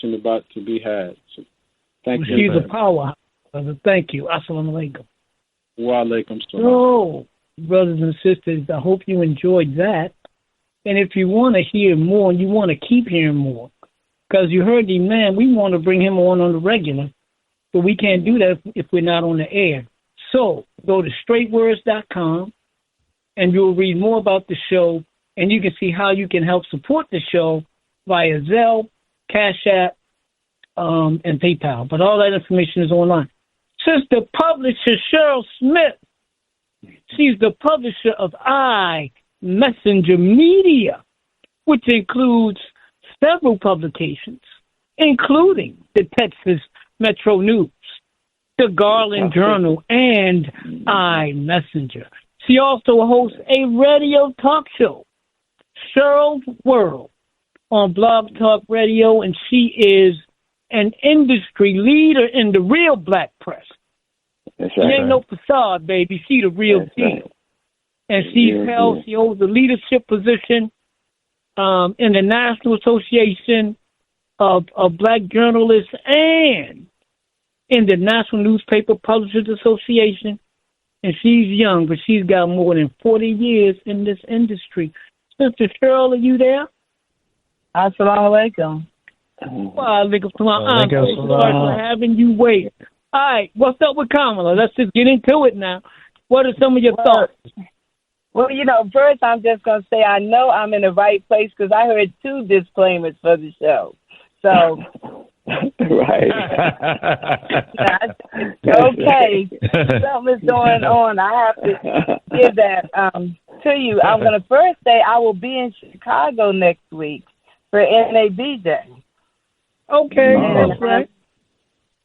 about to be had. So, thank you. She's a powerhouse, brother. Thank you. Assalamu alaikum. Wa alaikum salam. So, brothers and sisters, I hope you enjoyed that. And if you want to hear more and you want to keep hearing more, because you heard the man, we want to bring him on the regular, but we can't do that if we're not on the air. So go to straightwords.com and you'll read more about the show, and you can see how you can help support the show via Zelle, Cash App, and PayPal. But all that information is online. Sister publisher Cheryl Smith, she's the publisher of Messenger Media, which includes several publications, including the Texas Metro News, the Garland Journal, and iMessenger. She also hosts a radio talk show, Cheryl's World, on Blog Talk Radio, and she is an industry leader in the real black press. That's She right. ain't no facade, baby. She the real That's deal. right. And she holds a leadership position in the National Association of Black Journalists and in the National Newspaper Publishers Association. And she's young, but she's got more than 40 years in this industry. Sister Cheryl, are you there? Assalamu alaikum. Wa alaikum salam. I'm so sorry for having you wait. All right, what's up with Kamala? Let's just get into it now. What are some of your thoughts? Well, first I'm just going to say I know I'm in the right place because I heard 2 disclaimers for the show. So, Right. okay, something's going on. I have to give that to you. I'm going to first say I will be in Chicago next week for NAB Day. Okay, that's right.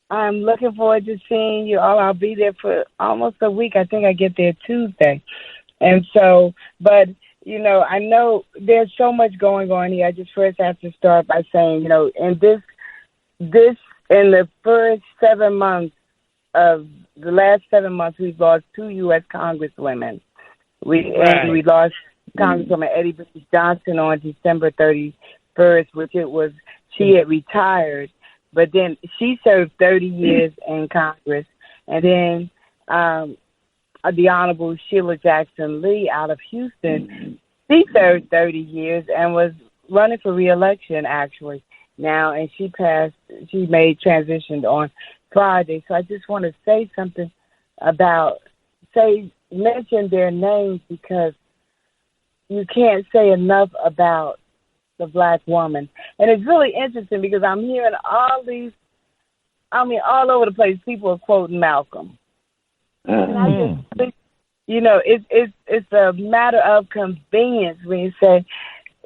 I'm looking forward to seeing you all. I'll be there for almost a week. I think I get there Tuesday. And so, but, I know there's so much going on here. I just first have to start by saying, in in the first 7 months of the last 7 months, we've lost 2 U.S. Congresswomen. And we lost Congresswoman Eddie Brooks Johnson on December 31st, she had retired, but then she served 30 years in Congress. And then the Honorable Sheila Jackson Lee out of Houston, she served 30 years and was running for re-election, actually, now. And she transitioned on Friday. So I just want to say something mention their names, because you can't say enough about the black woman. And it's really interesting because I'm hearing all over the place, people are quoting Malcolm. And I just think, it's a matter of convenience when you say,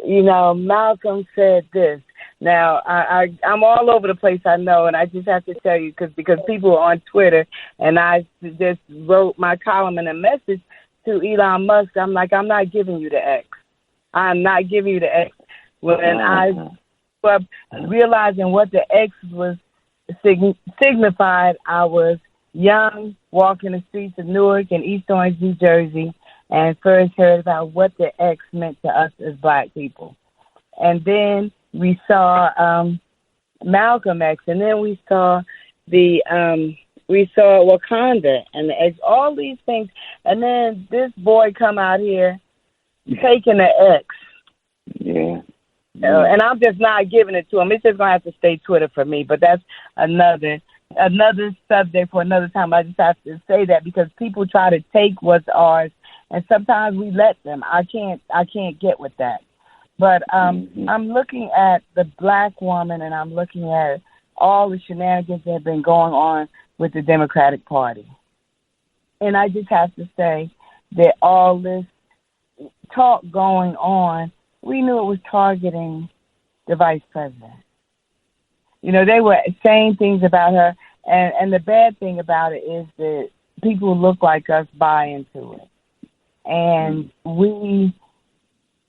Malcolm said this. Now, I'm all over the place, I know, and I just have to tell you because people are on Twitter, and I just wrote my column in a message to Elon Musk. I'm like, I'm not giving you the X. I'm not giving you the X. When I was realizing what the X was signified, I was young, walking the streets of Newark and East Orange, New Jersey, and first heard about what the X meant to us as black people. And then we saw Malcolm X, and then we saw Wakanda and the X, all these things. And then this boy come out here taking the X. Yeah. And I'm just not giving it to him. It's just going to have to stay Twitter for me. But that's another subject for another time. I just have to say that because people try to take what's ours, and sometimes we let them. I can't get with that. But I'm looking at the black woman, and I'm looking at all the shenanigans that have been going on with the Democratic Party. And I just have to say that all this talk going on, we knew it was targeting the vice president. They were saying things about her, and the bad thing about it is that people who look like us buy into it. And we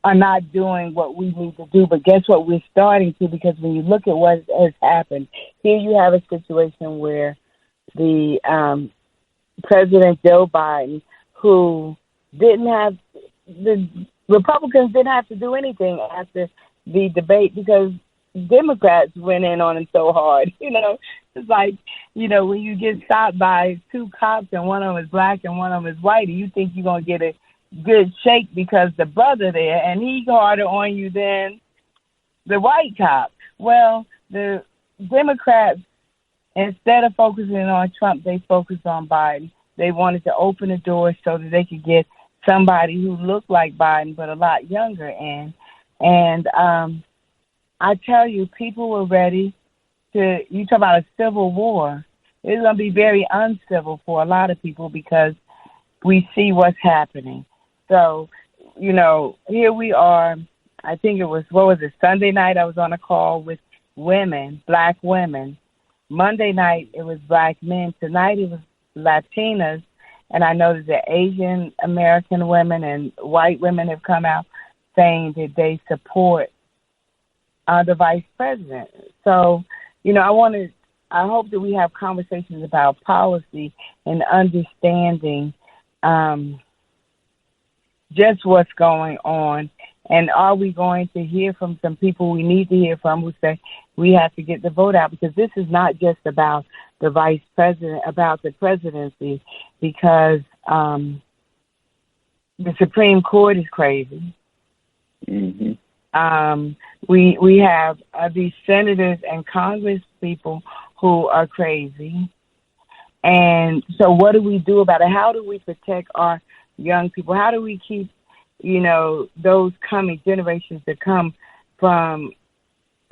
are not doing what we need to do, but guess what? We're starting to, because when you look at what has happened, here you have a situation where the President Joe Biden, who the Republicans didn't have to do anything after the debate because Democrats went in on him so hard. It's like, when you get stopped by two cops and one of them is black and one of them is white, and you think you're going to get a good shake because the brother there, and he's harder on you than the white cop. Well, the Democrats, instead of focusing on Trump, they focused on Biden. They wanted to open the door so that they could get somebody who looked like Biden but a lot younger in. And I tell you, people were ready to, you talk about a civil war. It's going to be very uncivil for a lot of people because we see what's happening. So, here we are. I think it was, Sunday night I was on a call with women, black women. Monday night it was black men. Tonight it was Latinas. And I noticed that Asian American women and white women have come out saying that they support the vice president. So, I hope that we have conversations about policy and understanding just what's going on. And are we going to hear from some people we need to hear from who say we have to get the vote out? Because this is not just about the vice president, about the presidency, because the Supreme Court is crazy. Mm-hmm. We have these senators and Congress people who are crazy. And so what do we do about it? How do we protect our young people? How do we keep, those coming generations to come from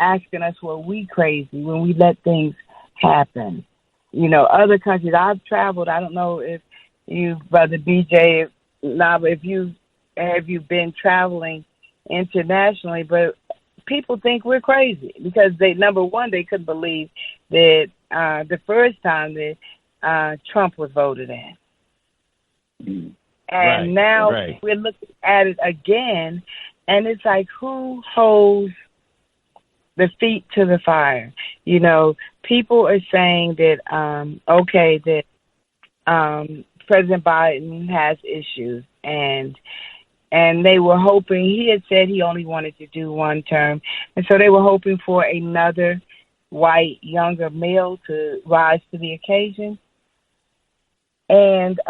asking us, were we crazy when we let things happen? Other countries, I've traveled. I don't know if you, Brother BJ, if you been traveling internationally, but people think we're crazy because number one, they couldn't believe that the first time that Trump was voted in. Mm-hmm. And now we're looking at it again, and it's like, who holds the feet to the fire? People are saying that, that President Biden has issues, and they were hoping, he had said he only wanted to do one term, and so they were hoping for another white, younger male to rise to the occasion. And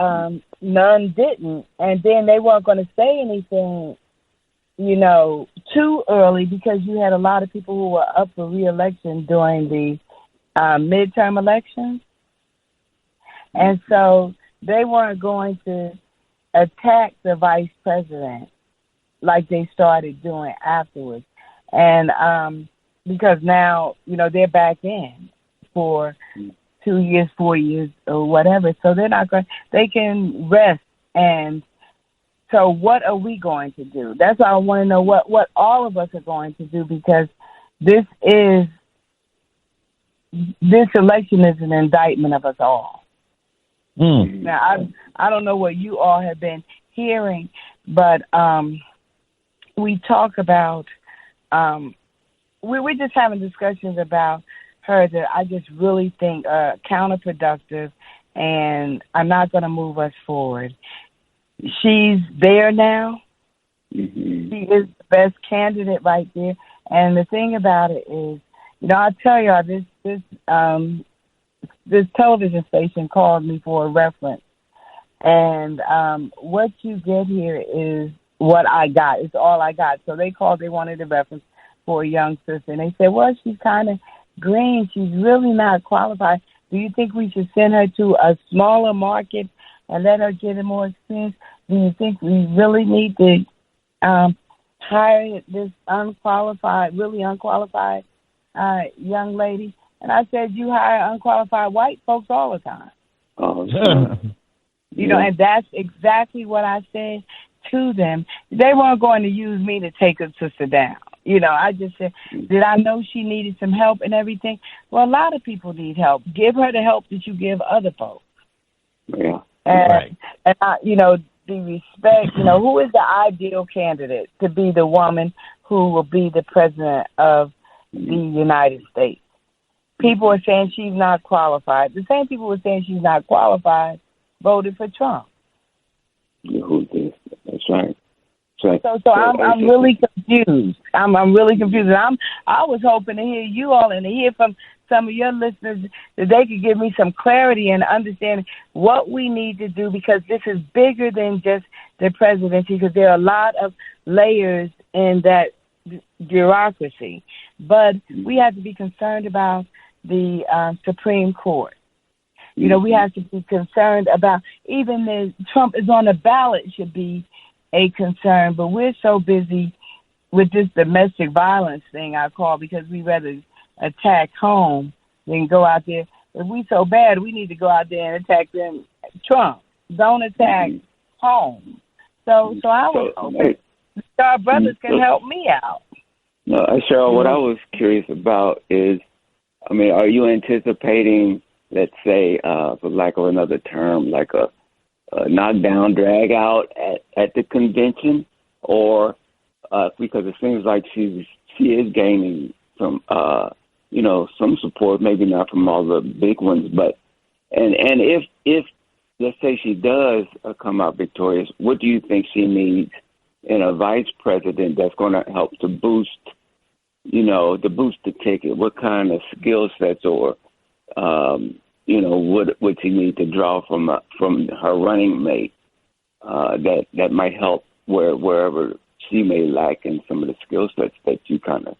none didn't. And then they weren't going to say anything, too early because you had a lot of people who were up for re-election during the midterm elections. And so they weren't going to attack the vice president like they started doing afterwards. And because now, they're back in for 2 years, 4 years, or whatever. So they're not going. They can rest. And so, what are we going to do? That's why I want to know what all of us are going to do, because this election is an indictment of us all. Mm. Now, I don't know what you all have been hearing, but we talk about. We're just having discussions about her that I just really think are counterproductive and are not going to move us forward. She's there now. Mm-hmm. She is the best candidate right there. And the thing about it is, I'll tell y'all, this television station called me for a reference. And what you get here is what I got. It's all I got. So they called, they wanted a reference for a young sister. And they said, well, she's kind of green. She's really not qualified. Do you think we should send her to a smaller market and let her get more experience? Do you think we really need to hire this really unqualified young lady? And I said, you hire unqualified white folks all the time. Oh, and that's exactly what I said to them. They weren't going to use me to take her sister down. I just said, did I know she needed some help and everything? Well, a lot of people need help. Give her the help that you give other folks. Yeah. And the respect, who is the ideal candidate to be the woman who will be the president of the United States? People are saying she's not qualified. The same people who are saying she's not qualified voted for Trump. Yeah, who did? That's right. So I'm really confused. I'm really confused. And I was hoping to hear you all and to hear from some of your listeners that they could give me some clarity and understand what we need to do, because this is bigger than just the presidency, because there are a lot of layers in that bureaucracy. But we have to be concerned about the Supreme Court. You know, we have to be concerned about even the Trump is on the ballot should be a concern, but we're so busy with this domestic violence thing I call, because we rather attack home than go out there. If we so bad, we need to go out there and attack them. Trump, don't attack home. So I was hoping our brothers can help me out. No, Cheryl, what I was curious about is, I mean, are you anticipating, let's say, for lack of another term, like a knockdown, drag out at the convention, or because it seems like she is gaining some some support, maybe not from all the big ones, but and if let's say she does come out victorious, what do you think she needs in a vice president that's going to help to boost the ticket? What kind of skill sets or would she need to draw from her running mate that might help wherever she may lack in some of the skill sets that you kind of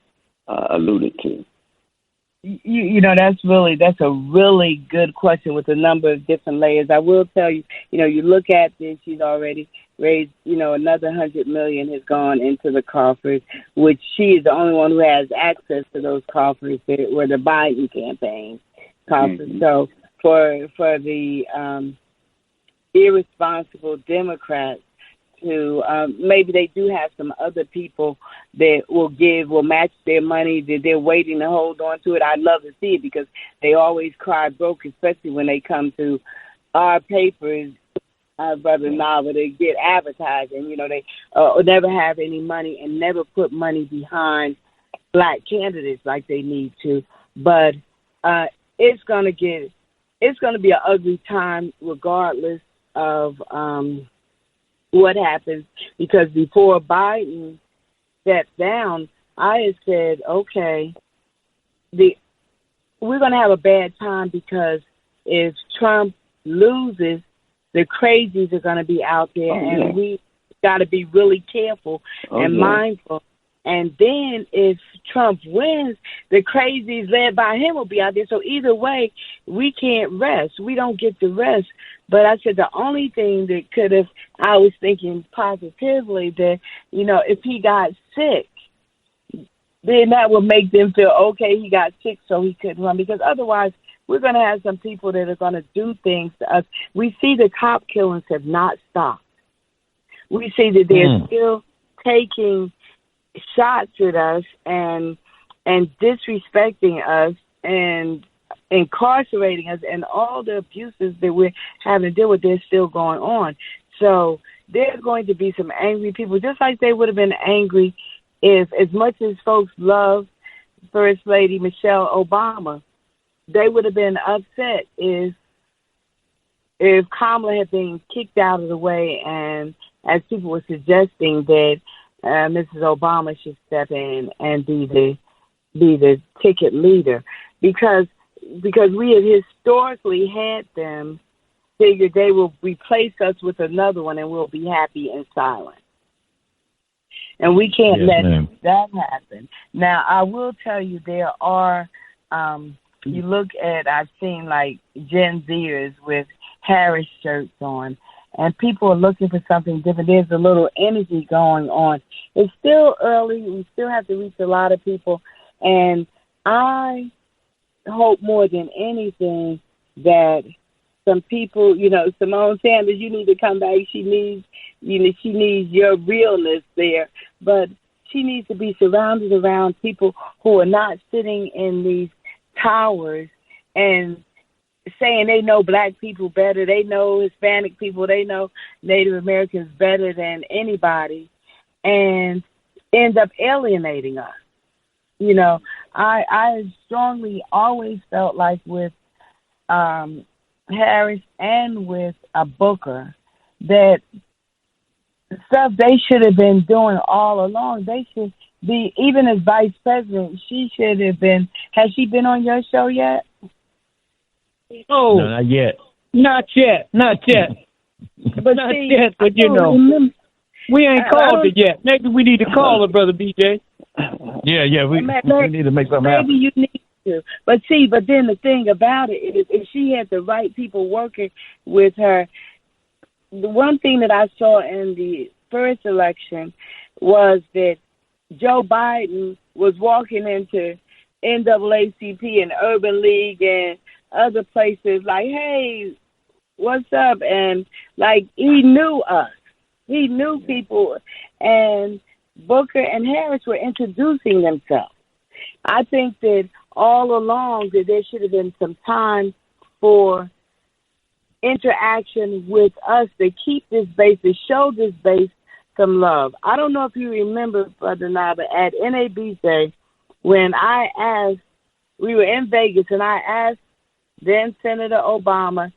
alluded to? That's a really good question with a number of different layers. I will tell you, you look at this, she's already raised, another $100 million has gone into the coffers, which she is the only one who has access to those coffers where the Biden campaign coffers. Mm-hmm. So for the irresponsible Democrats to maybe they do have some other people that will match their money, that they're waiting to hold on to it. I'd love to see it, because they always cry broke, especially when they come to our papers, Brother Nava, to get advertising. They never have any money and never put money behind black candidates like they need to. But it's going to be an ugly time regardless of what happens, because before Biden stepped down, I had said, okay, we're going to have a bad time, because if Trump loses, the crazies are going to be out there, and we got to be really careful and mindful. And then if Trump wins, the crazies led by him will be out there. So either way, we can't rest. We don't get to rest. But I said the only thing that could have, I was thinking positively that, if he got sick, then that would make them feel, okay, he got sick so he couldn't run. Because otherwise, we're going to have some people that are going to do things to us. We see the cop killings have not stopped. We see that they're still taking shots at us and disrespecting us and incarcerating us, and all the abuses that we're having to deal with, they're still going on. So there's going to be some angry people, just like they would have been angry if, as much as folks love First Lady Michelle Obama, they would have been upset if Kamala had been kicked out of the way, and as people were suggesting that Mrs. Obama should step in and be the ticket leader, because we had historically had them figure they will replace us with another one and we'll be happy and silent. And we can't let that happen. Now, I will tell you, there are, you look at, I've seen like Gen Zers with Harris shirts on, and people are looking for something different. There's a little energy going on. It's still early. We still have to reach a lot of people. And I hope more than anything that some people, Simone Sanders, you need to come back. She needs your realness there. But she needs to be surrounded around people who are not sitting in these towers and saying they know black people better, they know Hispanic people, they know Native Americans better than anybody, and ends up alienating us. I strongly always felt like with Harris and with Booker that stuff they should have been doing all along. They should be, even as vice president, she should have been. Has she been on your show yet? Oh, No, not yet. Not yet. But Not see, yet, but you know, we ain't called it yet. Maybe we need to call her, Brother BJ. Yeah, we need to make something happen. Maybe you need to. But then the thing about it is, if she had the right people working with her, the one thing that I saw in the first election was that Joe Biden was walking into NAACP and Urban League and other places like, hey, what's up? And like, he knew us. He knew people, and Booker and Harris were introducing themselves. I think that all along that there should have been some time for interaction with us to keep this base, to show this base some love. I don't know if you remember, Brother Naba, at NAB Day, when I asked, we were in Vegas, and I asked then Senator Obama,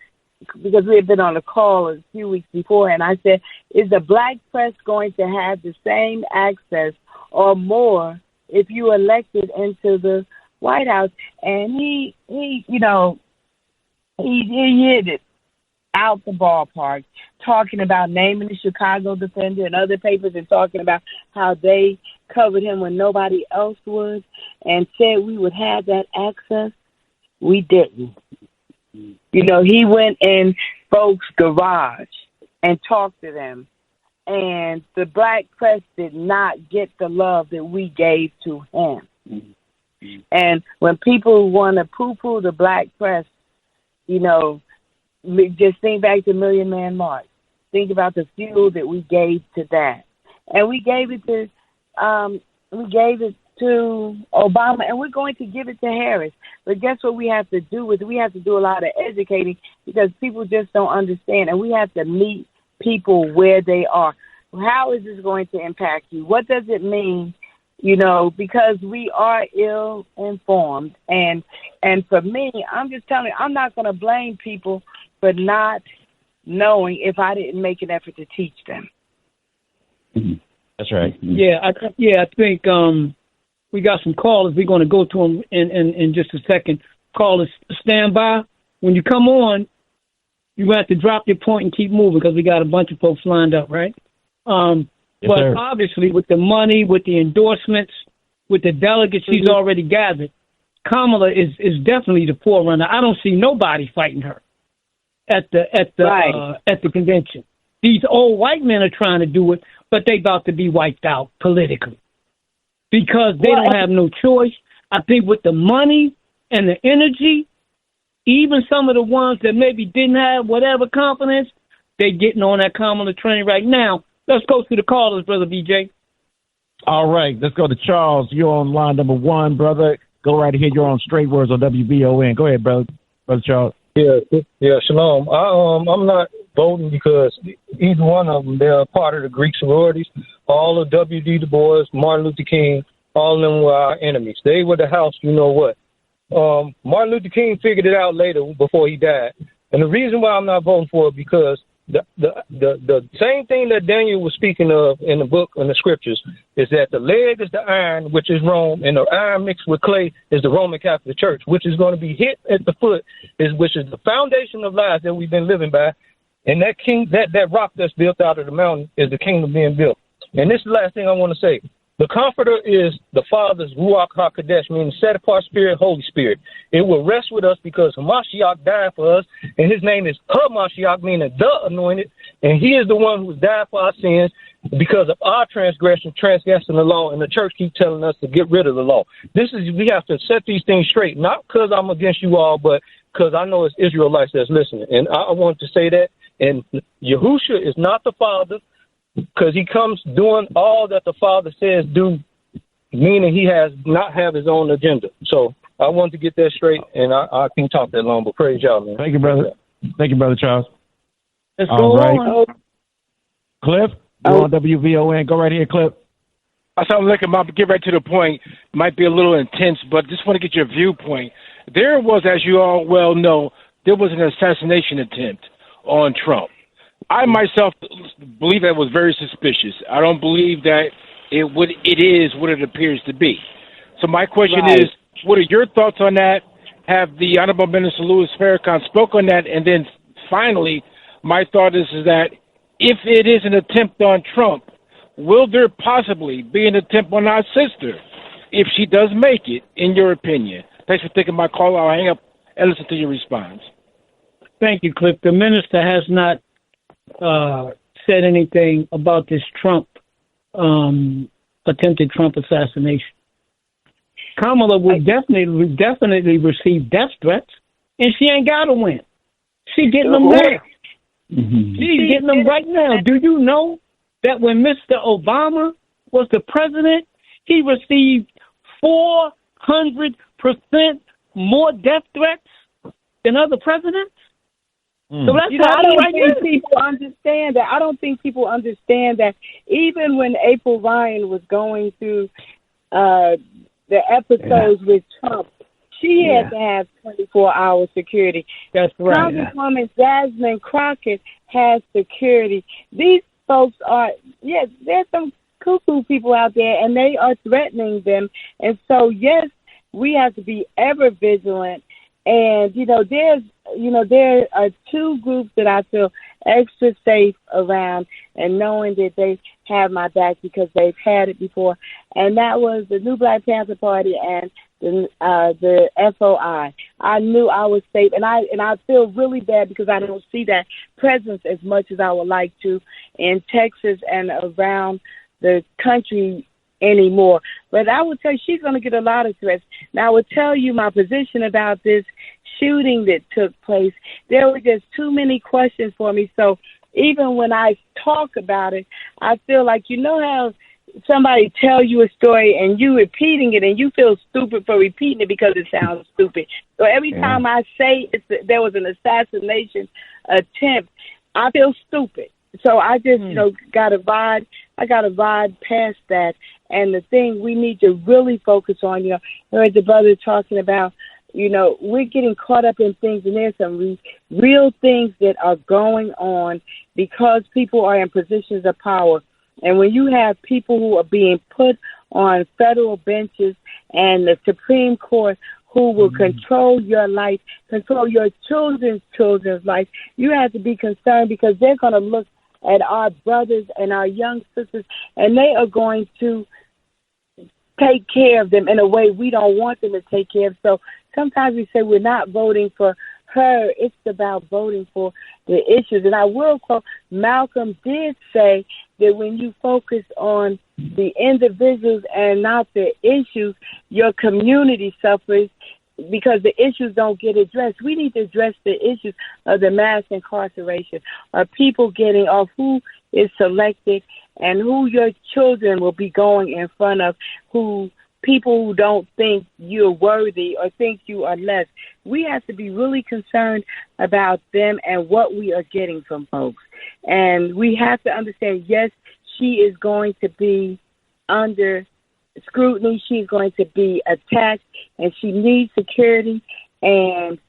because we had been on a call a few weeks before, and I said, is the black press going to have the same access or more if you elected into the White House? And he hit it out the ballpark, talking about naming the Chicago Defender and other papers and talking about how they covered him when nobody else would, and said we would have that access. We didn't. You know, he went in folks' garage and talked to them, and the black press did not get the love that we gave to him. Mm-hmm. And when people want to poo-poo the black press, you know, just think back to Million Man March. Think about the fuel that we gave to that, and we gave it to Obama, and we're going to give it to Harris. But guess what we have to do with it? We have to do a lot of educating, because people just don't understand, and we have to meet people where they are. How is this going to impact you? What does it mean? You know, because we are ill-informed. And for me, I'm just telling you, I'm not going to blame people for not knowing if I didn't make an effort to teach them. That's right. Yeah, I think we got some callers. We're going to go to them in just a second. Callers, stand by. When you come on, you're going to have to drop your point and keep moving, because we got a bunch of folks lined up, right? Yes, but sir. obviously, with the money, with the endorsements, with the delegates she's already gathered, Kamala is definitely the forerunner. I don't see nobody fighting her at the convention. These old white men are trying to do it, but they about to be wiped out politically, because they don't have no choice. I think with the money and the energy, even some of the ones that maybe didn't have whatever confidence, they're getting on that Kamala train right now. Let's go to the callers, Brother BJ. All right, let's go to Charles. You're on line number 1, brother. Go right ahead. You're on Straight Words on WBON. Go ahead, Brother Charles. Yeah, shalom. I'm not voting because either one of them, they're part of the Greek sororities. All of W.D. Du Bois, Martin Luther King, all of them were our enemies. They were the house, you know what. Martin Luther King figured it out later before he died. And the reason why I'm not voting for it, because the same thing that Daniel was speaking of in the book, in the scriptures, is that the leg is the iron, which is Rome, and the iron mixed with clay is the Roman Catholic Church, which is going to be hit at the foot, which is the foundation of lies that we've been living by. And that rock that's built out of the mountain is the kingdom being built. And this is the last thing I want to say. The Comforter is the Father's Ruach HaKodesh, meaning set-apart spirit, Holy Spirit. It will rest with us because Hamashiach died for us, and his name is Hamashiach, meaning the anointed, and he is the one who died for our sins because of our transgression, transgressing the law, and the church keeps telling us to get rid of the law. We have to set these things straight, not because I'm against you all, but because I know it's Israelites that's listening. And I want to say that, and Yahusha is not the Father, because he comes doing all that the Father says do, meaning he has not have his own agenda. So I want to get that straight, and I can't talk that long, but praise y'all, man. Thank you, brother. Thank you, Brother Charles. Let's go on. Cliff, you're on WVON. Go right here, Cliff. Assalamualaikum. I'll get right to the point. Might be a little intense, but just want to get your viewpoint. There was, as you all well know, there was an assassination attempt on Trump. I myself believe that was very suspicious. I don't believe that it is what it appears to be. So my question is, what are your thoughts on that? Have the Honorable Minister Louis Farrakhan spoke on that? And then finally, my thought is that if it is an attempt on Trump, will there possibly be an attempt on our sister if she does make it, in your opinion? Thanks for taking my call. I'll hang up and listen to your response. Thank you, Cliff. The minister has not said anything about this attempted Trump assassination. Kamala will definitely receive death threats, and she ain't got to win. She's getting them now. Mm-hmm. She's getting them right now. Do you know that when Mr. Obama was the president, he received 400% more death threats than other presidents? So that's I don't think people understand that. I don't think people understand that even when April Ryan was going through the episodes with Trump, she had to have 24-hour security. That's right. Congresswoman Jasmine Crockett has security. These folks are, there's some cuckoo people out there, and they are threatening them. And so, yes, we have to be ever vigilant. And, there are two groups that I feel extra safe around, and knowing that they have my back because they've had it before. And that was the New Black Panther Party and the FOI. I knew I was safe, and I feel really bad because I don't see that presence as much as I would like to in Texas and around the country anymore. But I would tell you she's going to get a lot of threats. Now, I would tell you my position about this shooting that took place. There were just too many questions for me. So even when I talk about it, I feel like, how somebody tell you a story and you repeating it and you feel stupid for repeating it because it sounds stupid. So every time I say there was an assassination attempt, I feel stupid. So I just, got to ride. I got to ride past that. And the thing we need to really focus on, I heard the brother talking about, we're getting caught up in things, and there's some real things that are going on because people are in positions of power. And when you have people who are being put on federal benches and the Supreme Court who will control your life, control your children's life, you have to be concerned because they're going to look at our brothers and our young sisters, and they are going to take care of them in a way we don't want them to take care of. So sometimes we say we're not voting for her. It's about voting for the issues. And I will quote, Malcolm did say that when you focus on the individuals and not the issues, your community suffers because the issues don't get addressed. We need to address the issues of the mass incarceration, of people getting off, who is selected, and who your children will be going in front of, people who don't think you're worthy or think you are less. We have to be really concerned about them and what we are getting from folks. And we have to understand, yes, she is going to be under scrutiny. She's going to be attacked, and she needs security. And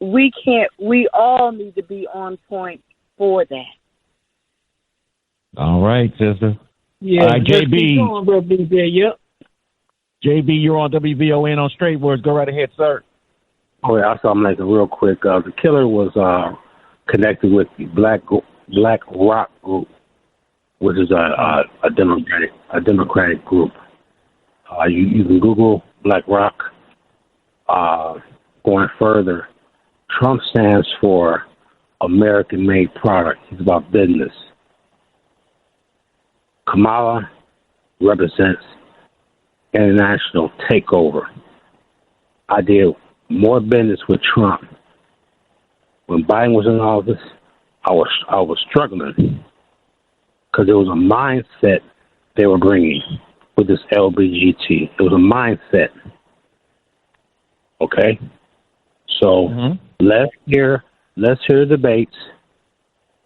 we all need to be on point for that. All right, sister. Yeah, JB. Yep. JB, you're on WVON on Straight Words. Go right ahead, sir. Oh, yeah, I saw him like real quick. The killer was connected with the Black Rock Group, which is a Democratic group. You can Google Black Rock. Going further, Trump stands for American-made product. He's about business. Kamala represents international takeover. I did more business with Trump. When Biden was in office, I was struggling because there was a mindset they were bringing with this LBGT. It was a mindset. Okay, so let's hear the debates,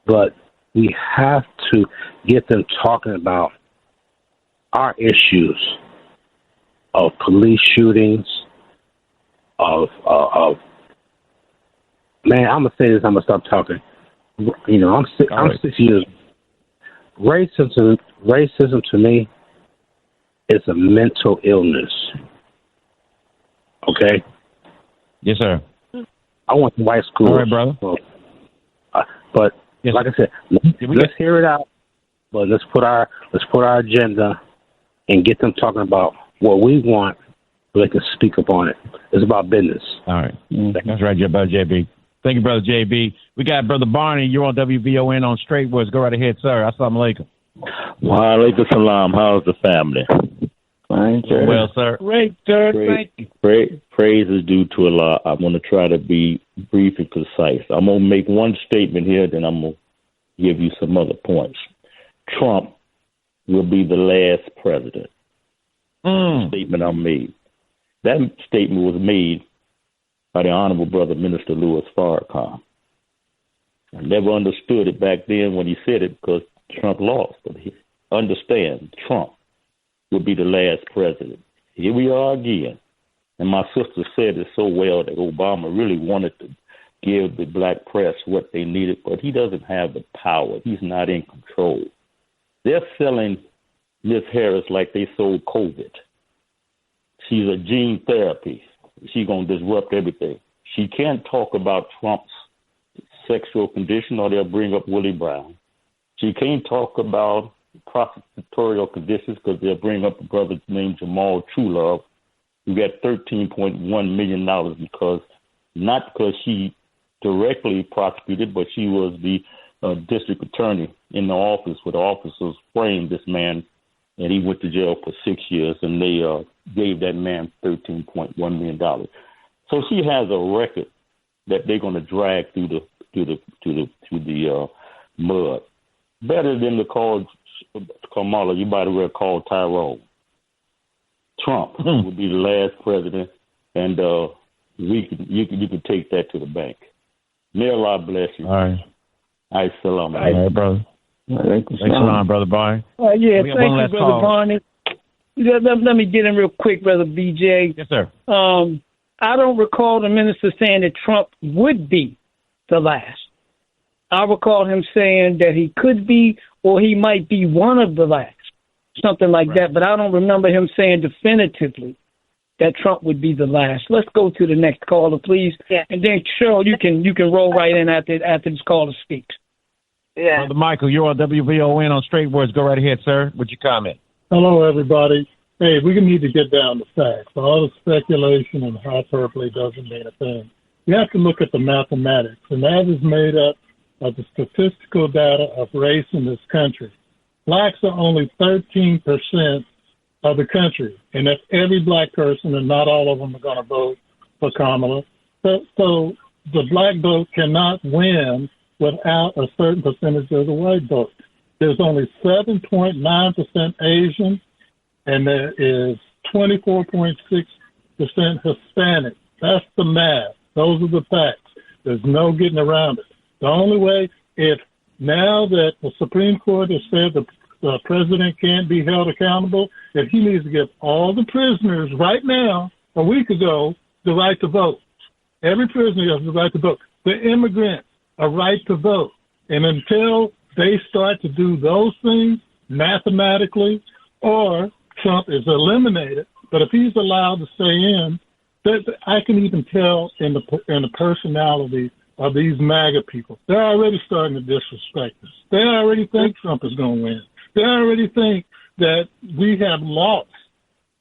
but we have to get them talking about our issues of police shootings, of man, I'm gonna say this, I'm gonna stop talking. I'm 6 years. Racism to me is a mental illness. Okay. Yes, sir. I went to white school. All right, brother. But yes, like I said, let's hear it out. But let's put our agenda and get them talking about what we want, so they can speak up on it. It's about business. All right. That's right, brother JB. Thank you, brother JB. We got brother Barney. You're on WVON on Straight Words. Go right ahead, sir. Assalamu alaikum. Wa alaikum salam. How's the family? Fine, sir. Well, sir. Great, sir. Thank you. Praise is due to Allah. I'm going to try to be brief and concise. I'm going to make one statement here, then I'm going to give you some other points. Trump will be the last president. Statement I made. That statement was made by the Honorable Brother Minister Louis Farrakhan. I never understood it back then when he said it because Trump lost. But he understand Trump will be the last president. Here we are again. And my sister said it so well that Obama really wanted to give the black press what they needed, but he doesn't have the power. He's not in control. They're selling Miss Harris like they sold COVID. She's a gene therapy. She's going to disrupt everything. She can't talk about Trump's sexual condition or they'll bring up Willie Brown. She can't talk about prosecutorial conditions because they'll bring up a brother named Jamal Truelove who got $13.1 million not because she directly prosecuted, but she was the district attorney in the office where the officers framed this man, and he went to jail for 6 years, and they gave that man $13.1 million. So she has a record that they're going to drag through the mud. Better than to call Kamala, you might as well call Tyrone. Trump will be the last president, and you can take that to the bank. May Allah bless you. All right. Salam. All right, brother. Thanks a lot, brother Barney. Thank you, brother Barney. Let me get in real quick, brother BJ. Yes, sir. I don't recall the minister saying that Trump would be the last. I recall him saying that he could be or he might be one of the last, something like that. But I don't remember him saying definitively that Trump would be the last. Let's go to the next caller, please. Yeah. And then, Cheryl, you can roll right in after this caller speaks. Yeah. Brother Michael, you're on WVON on Straight Words. Go right ahead, sir. What's your comment? Hello, everybody. Hey, we need to get down to facts. All the speculation and hyperbole doesn't mean a thing. You have to look at the mathematics, and that is made up of the statistical data of race in this country. Blacks are only 13% of the country, and that's every black person, and not all of them are going to vote for Kamala. So the black vote cannot win without a certain percentage of the white vote. There's only 7.9% Asian, and there is 24.6% Hispanic. That's the math. Those are the facts. There's no getting around it. The only way, if now that the Supreme Court has said the president can't be held accountable, if he needs to give all the prisoners right now, a week ago, the right to vote. Every prisoner has the right to vote. The immigrants, a right to vote. And until they start to do those things mathematically, or Trump is eliminated, but if he's allowed to stay in, I can even tell in the personality of these MAGA people. They're already starting to disrespect us. They already think Trump is going to win. They already think that we have lost.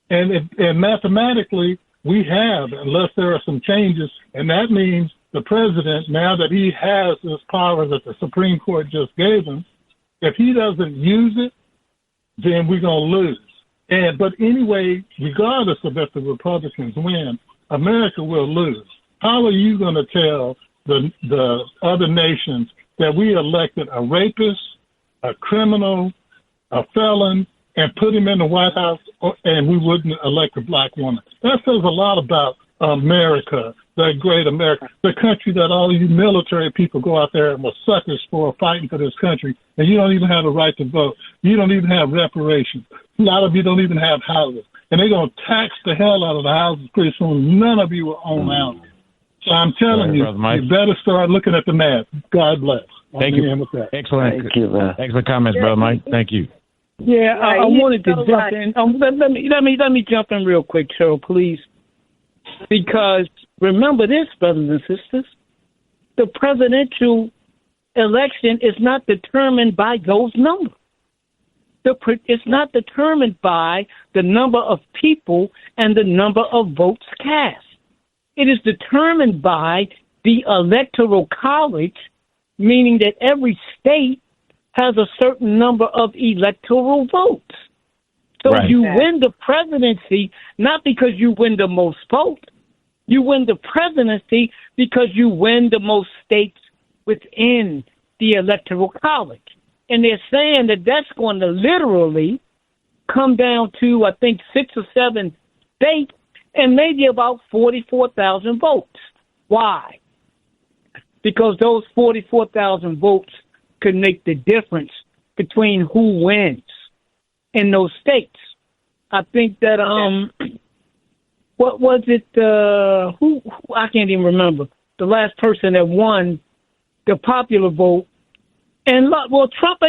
And mathematically, we have, unless there are some changes. And that means the president, now that he has this power that the Supreme Court just gave him, if he doesn't use it, then we're going to lose. But anyway, regardless of if the Republicans win, America will lose. How are you going to tell the other nations that we elected a rapist, a criminal, a felon, and put him in the White House, and we wouldn't elect a black woman? That says a lot about America, the great America, the country that all you military people go out there and were suckers for, fighting for this country, and you don't even have a right to vote. You don't even have reparations. A lot of you don't even have houses. And they're going to tax the hell out of the houses pretty soon. None of you will own houses. So I'm telling you, you better start looking at the math. God bless. Thank you. With that. Excellent. Thank you, excellent comments, brother Mike. Thank you. Yeah, Right, I wanted to so jump right. in. Let me jump in real quick, Cheryl, please. Because remember this, brothers and sisters, the presidential election is not determined by those numbers. It's not determined by the number of people and the number of votes cast. It is determined by the electoral college, meaning that every state has a certain number of electoral votes. So Right. you win the presidency not because you win the most votes. You win the presidency because you win the most states within the electoral college. And they're saying that that's going to literally come down to, I think, 6 or 7 states and maybe about 44,000 votes. Why? Because those 44,000 votes could make the difference between who wins in those states. I think that, what was it, who I can't even remember, the last person that won the popular vote. And, well, Trump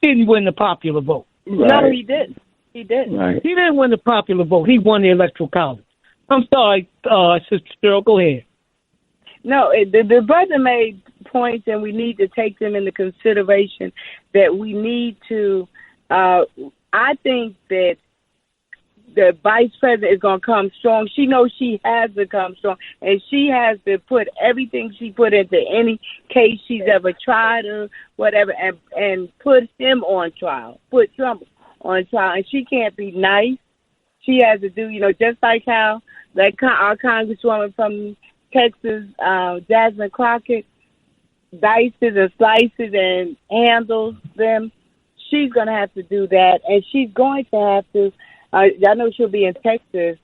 didn't win the popular vote. Right. No, he didn't. He didn't. Right. He didn't win the popular vote. He won the electoral college. I'm sorry, Sister Cheryl, go ahead. No, the brother made points, and we need to take them into consideration. That we need to. I think that the vice president is going to come strong. She knows she has to come strong, and she has to put everything she put into any case she's ever tried or whatever, and put him on trial, put Trump on trial. And she can't be nice. She has to do, just like how our Congresswoman from Texas, Jasmine Crockett, dices and slices and handles them. She's going to have to do that, and she's going to have to. I know she'll be in Texas,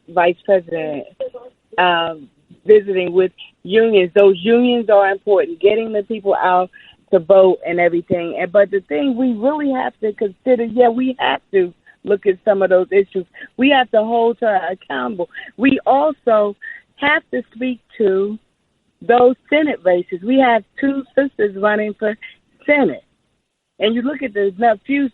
Vice President, visiting with unions. Those unions are important, getting the people out to vote and everything. But the thing we really have to consider, we have to look at some of those issues. We have to hold her accountable. We also have to speak to those Senate races. We have 2 sisters running for Senate. And you look at the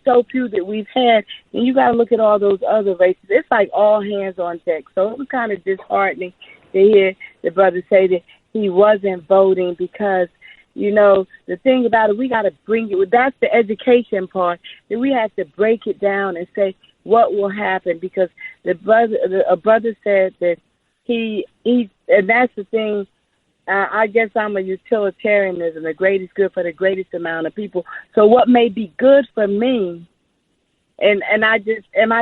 so few that we've had, and you got to look at all those other races. It's like all hands on deck. So it was kind of disheartening to hear the brother say that he wasn't voting because, the thing about it, we got to bring it. That's the education part, that we have to break it down and say what will happen, because a brother said that he and that's the thing. I guess I'm a utilitarianism, the greatest good for the greatest amount of people. So what may be good for me, and am I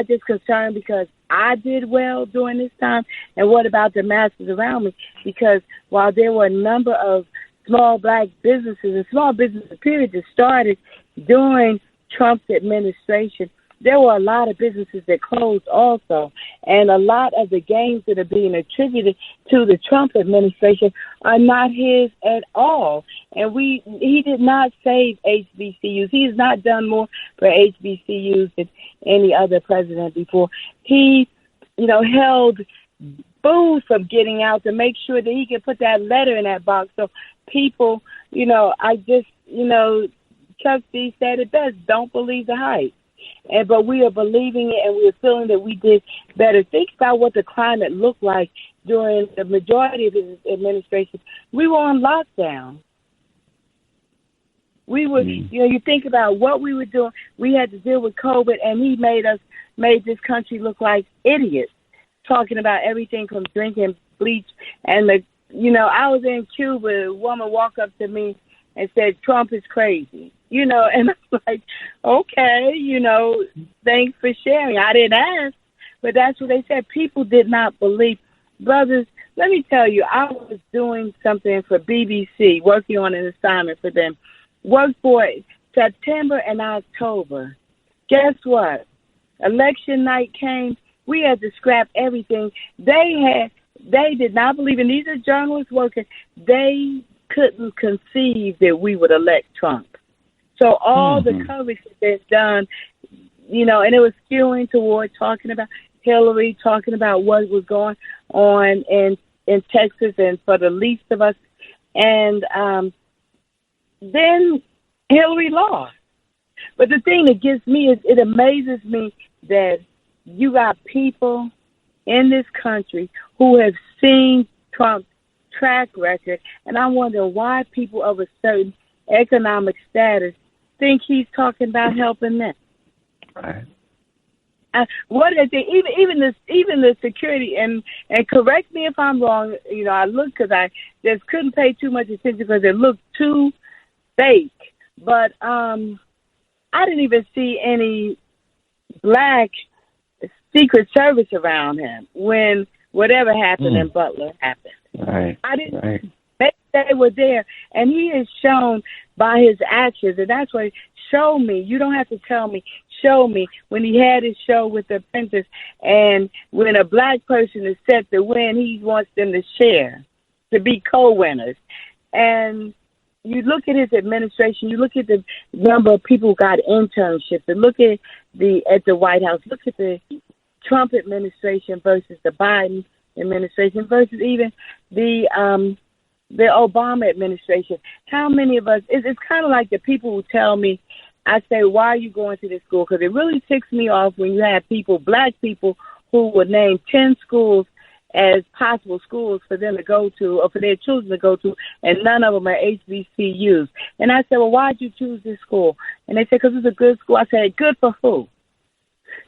just concerned because I did well during this time? And what about the masses around me? Because while there were a number of small black businesses and small businesses period that started during Trump's administration, there were a lot of businesses that closed also. And a lot of the gains that are being attributed to the Trump administration are not his at all. And he did not save HBCUs. He has not done more for HBCUs than any other president before. He, held booze from getting out to make sure that he could put that letter in that box. So people, Chuck D said it best, don't believe the hype. But we are believing it, and we are feeling that we did better. Think about what the climate looked like during the majority of his administration. We were on lockdown. We were, you think about what we were doing. We had to deal with COVID, and he made this country look like idiots, talking about everything from drinking bleach. And I was in Cuba, a woman walked up to me and said, Trump is crazy. And I'm like, okay, thanks for sharing. I didn't ask, but that's what they said. People did not believe. Brothers, let me tell you, I was doing something for BBC, working on an assignment for them. Worked for September and October. Guess what? Election night came. We had to scrap everything. They did not believe, and these are journalists working. They couldn't conceive that we would elect Trump. So all the coverage that's done, and it was skewing toward talking about Hillary, talking about what was going on in Texas and for the least of us. And then Hillary lost. But the thing that gets me is it amazes me that you got people in this country who have seen Trump's track record, and I wonder why people of a certain economic status think he's talking about helping them. Right. What is it? Even the security and correct me if I'm wrong. You know, I looked because I just couldn't pay too much attention because it looked too fake. But I didn't even see any black Secret Service around him when whatever happened in Butler happened. Right. I didn't. Right. They were there, and he is shown by his actions, and that's why. Show me. You don't have to tell me. Show me. When he had his show with the Apprentice, and when a black person is set to win, he wants them to share, to be co-winners. And you look at his administration. You look at the number of people who got internships, and look at the White House. Look at the Trump administration versus the Biden administration versus even the Obama administration. How many of us, it's kind of like the people who tell me, I say, why are you going to this school? Because it really ticks me off when you have people, black people, who would name 10 schools as possible schools for them to go to or for their children to go to, and none of them are HBCUs. And I said, well, why did you choose this school? And they said, because it's a good school. I said, good for who?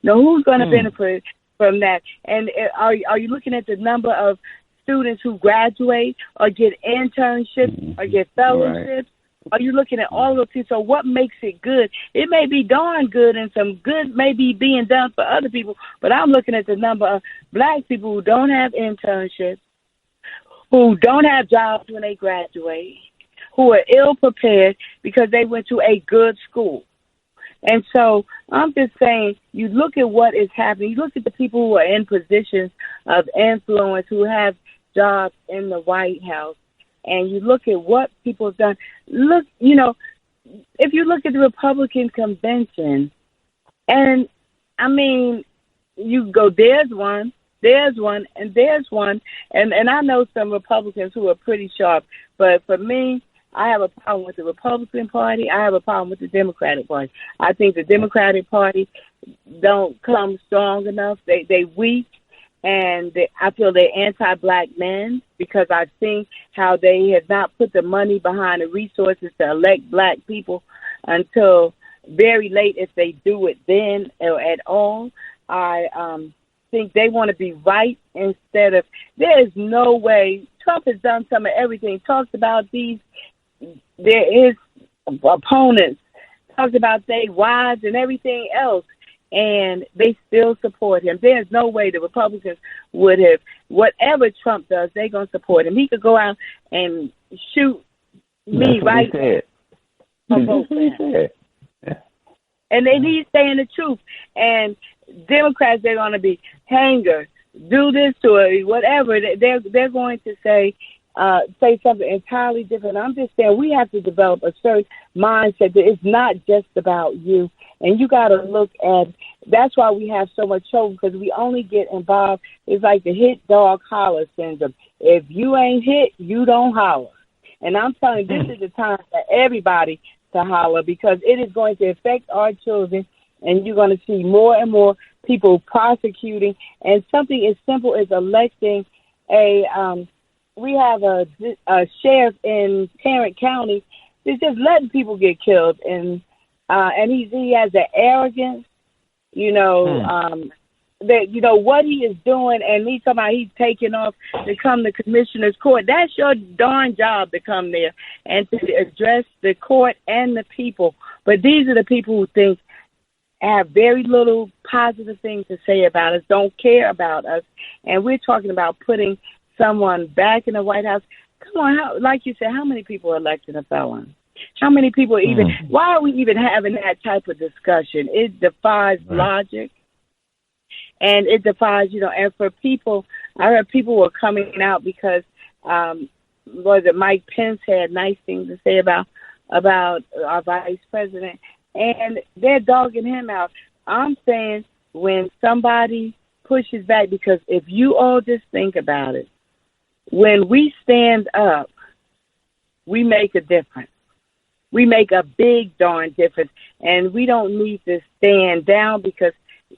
Now, who's going to benefit from that? And are you looking at the number of students who graduate or get internships or get fellowships? Right. Are you looking at all of these? So what makes it good? It may be darn good and some good may be being done for other people, but I'm looking at the number of black people who don't have internships, who don't have jobs when they graduate, who are ill prepared because they went to a good school. And so I'm just saying, you look at what is happening. You look at the people who are in positions of influence, who have jobs in the White House, and you look at what people have done. Look, if you look at the Republican convention, and I mean, you go, there's one, and there's one. And I know some Republicans who are pretty sharp, but for me, I have a problem with the Republican Party. I have a problem with the Democratic Party. I think the Democratic Party don't come strong enough. They weak. And I feel they're anti-black men because I've seen how they have not put the money behind the resources to elect black people until very late, if they do it then or at all. I think they want to be right instead of, there is no way. Trump has done some of everything, talked about his opponents, talked about their wives and everything else. And they still support him. There's no way the Republicans would have, whatever Trump does, they're going to support him. He could go out and shoot me right there. And then he's saying the truth. And Democrats, they're going to be hangers, do this to her, whatever. They're going to say something entirely different. I'm just saying we have to develop a certain mindset that it's not just about you. And you got to look at, that's why we have so much trouble, because we only get involved. It's like the hit dog holler syndrome. If you ain't hit, you don't holler. And I'm telling you, this is the time for everybody to holler, because it is going to affect our children, and you're going to see more and more people prosecuting. And something as simple as electing we have a sheriff in Tarrant County that's just letting people get killed, and he has the arrogance, that what he is doing, and he's talking about he's taking off to come to commissioner's court. That's your darn job, to come there and to address the court and the people. But these are the people who think, have very little positive things to say about us, don't care about us, and we're talking about putting someone back in the White House. Come on, like you said, how many people are electing a felon? How many people even, why are we even having that type of discussion? It defies logic, and it defies, and for people, I heard people were coming out because, Mike Pence had nice things to say about our vice president, and they're dogging him out. I'm saying when somebody pushes back, because if you all just think about it, when we stand up, we make a difference. we make a big darn difference. And we don't need to stand down because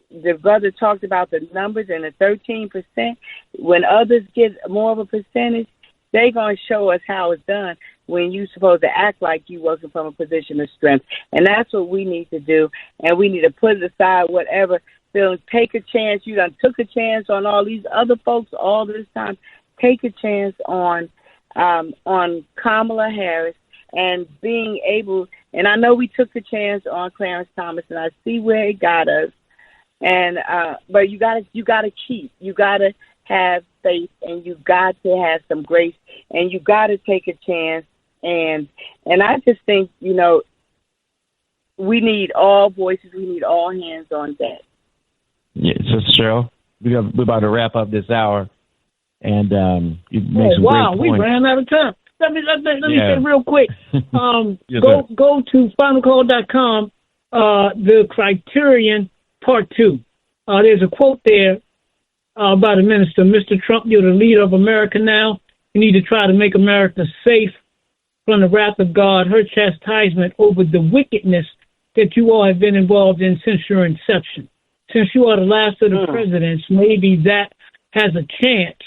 the brother talked about the numbers and the 13%. When others get more of a percentage, they're going to show us how it's done when you're supposed to act like you working from a position of strength. And that's what we need to do. And we need to put aside whatever feelings. Take a chance. You done took a chance on all these other folks all this time. Take a chance on Kamala Harris and being able, and I know we took a chance on Clarence Thomas, and I see where it got us. And but you gotta have faith, and you got to have some grace, and you got to take a chance. And I just think, you know, we need all voices, we need all hands on deck. Yeah, so Cheryl, we're about to wrap up this hour, and you make some wow, great points. We ran out of time. Let me say real quick. Yes, go to finalcall.com. The Criterion Part 2. There's a quote there by the minister. Mr. Trump, you're the leader of America now. You need to try to make America safe from the wrath of God, her chastisement over the wickedness that you all have been involved in since your inception. Since you are the last of the presidents, maybe that has a chance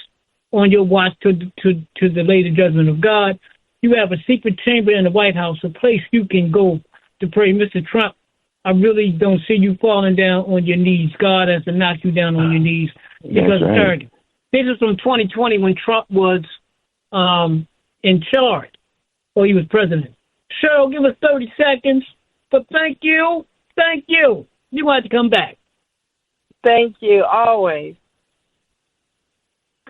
on your watch to delay the judgment of God. You have a secret chamber in the White House, a place you can go to pray. Mr. Trump, I really don't see you falling down on your knees. God has to knock you down on your knees because of charity. This is from 2020 when Trump was in charge, or he was president. Cheryl, give us 30 seconds, but thank you. Thank you. You want to come back. Thank you, always.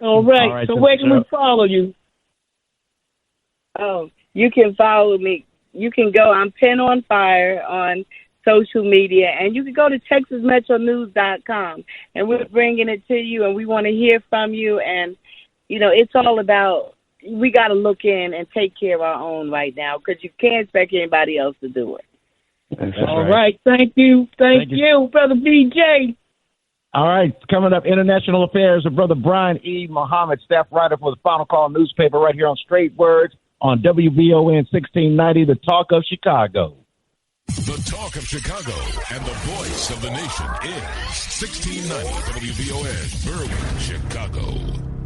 All right, so where can we follow you? Oh, you can follow me. You can go, I'm Pen on Fire on social media, and you can go to TexasMetroNews.com, and we're bringing it to you, and we want to hear from you. And, you know, it's all about, we got to look in and take care of our own right now, because you can't expect anybody else to do it. All right. Thank you. Thank you, Brother BJ. All right, coming up, International Affairs with Brother Brian E. Muhammad, staff writer for the Final Call newspaper right here on Straight Words on WVON 1690, the Talk of Chicago. The Talk of Chicago and the voice of the nation is 1690 WVON, Berwyn, Chicago.